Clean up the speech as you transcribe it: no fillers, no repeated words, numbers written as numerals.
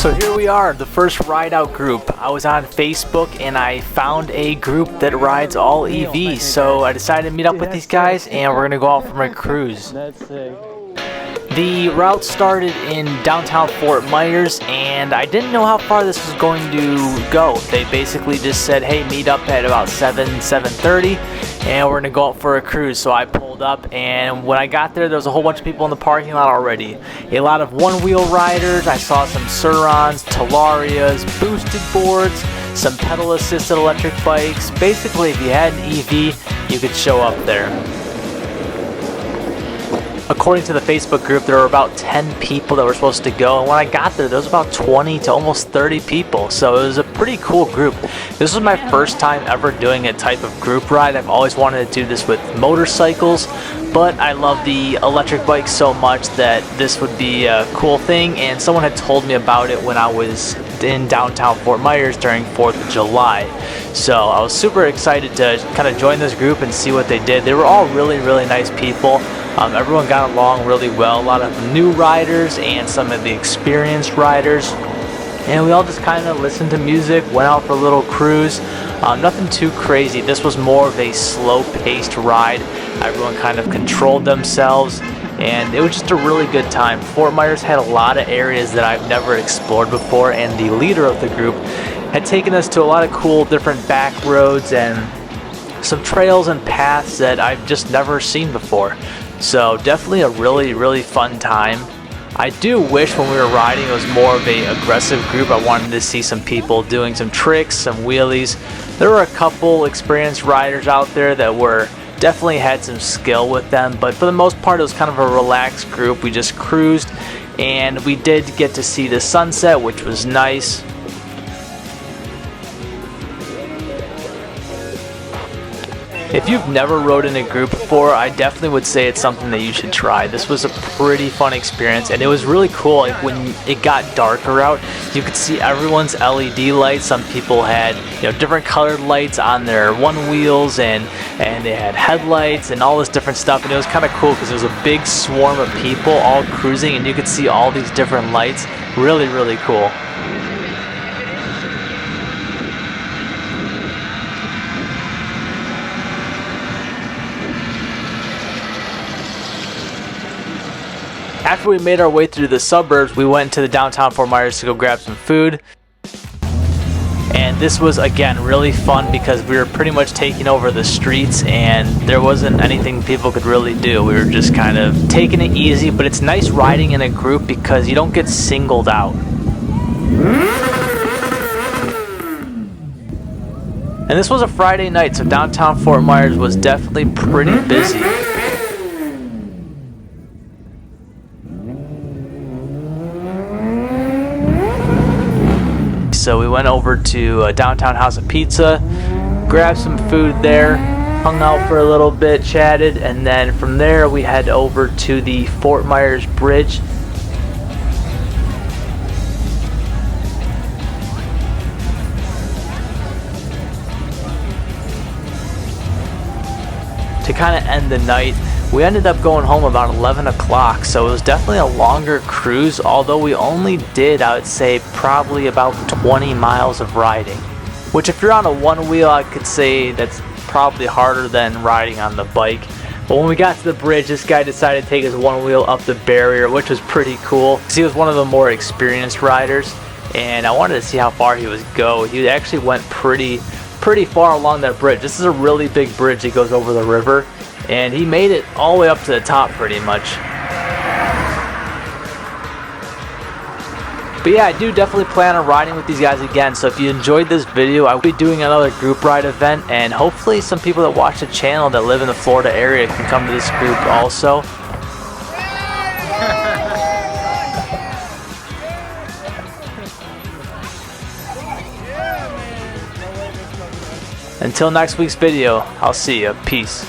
So here we are, the first ride out group. I was on Facebook and I found a group that rides all EVs. So I decided to meet up with these guys and we're gonna go out for a cruise. The route started in downtown Fort Myers and I didn't know how far this was going to go. They basically just said, hey, meet up at about 7:30 and we're gonna go out for a cruise. So I pulled up and when I got there was a whole bunch of people in the parking lot already. A lot of one-wheel riders. I saw some Surons, Talarias, boosted boards, some pedal-assisted electric bikes. Basically, if you had an EV, you could show up there. According to the Facebook group, there were about 10 people that were supposed to go, and when I got there was about 20 to almost 30 people, so it was a pretty cool group. This was my first time ever doing a type of group ride. I've always wanted to do this with motorcycles, but I love the electric bike so much that this would be a cool thing, and someone had told me about it when I was in downtown Fort Myers during 4th of July. So I was super excited to kind of join this group and see what they did. They were all really, really nice people. Everyone got along really well. A lot of new riders and some of the experienced riders. And we all just kind of listened to music, went out for a little cruise. Nothing too crazy. This was more of a slow-paced ride. Everyone kind of controlled themselves. And it was just a really good time. Fort Myers had a lot of areas that I've never explored before, and the leader of the group had taken us to a lot of cool different back roads and some trails and paths that I've just never seen before. So definitely a really, really fun time. I do wish when we were riding it was more of a aggressive group. I wanted to see some people doing some tricks, some wheelies. There were a couple experienced riders out there that were definitely had some skill with them, but for the most part it was kind of a relaxed group. We just cruised and we did get to see the sunset, which was nice. If you've never rode in a group before, I definitely would say it's something that you should try. This was a pretty fun experience, and it was really cool. Like when it got darker out, you could see everyone's LED lights. Some people had, different colored lights on their one wheels, and they had headlights and all this different stuff. And it was kind of cool because there was a big swarm of people all cruising, and you could see all these different lights. Really, really cool. After we made our way through the suburbs, we went to the downtown Fort Myers to go grab some food. And this was, again, really fun because we were pretty much taking over the streets and there wasn't anything people could really do. We were just kind of taking it easy, but it's nice riding in a group because you don't get singled out. And this was a Friday night, so downtown Fort Myers was definitely pretty busy. So we went over to Downtown House of Pizza, grabbed some food there, hung out for a little bit, chatted, and then from there we head over to the Fort Myers Bridge. To kind of end the night. We ended up going home about 11 o'clock, so it was definitely a longer cruise, although we only did, I would say, probably about 20 miles of riding. Which if you're on a one wheel, I could say that's probably harder than riding on the bike. But when we got to the bridge, this guy decided to take his one wheel up the barrier, which was pretty cool. He was one of the more experienced riders, and I wanted to see how far he would go. He actually went pretty far along that bridge. This is a really big bridge that goes over the river. And he made it all the way up to the top pretty much. But yeah, I do definitely plan on riding with these guys again. So if you enjoyed this video, I will be doing another group ride event. And hopefully some people that watch the channel that live in the Florida area can come to this group also. Until next week's video, I'll see you. Peace.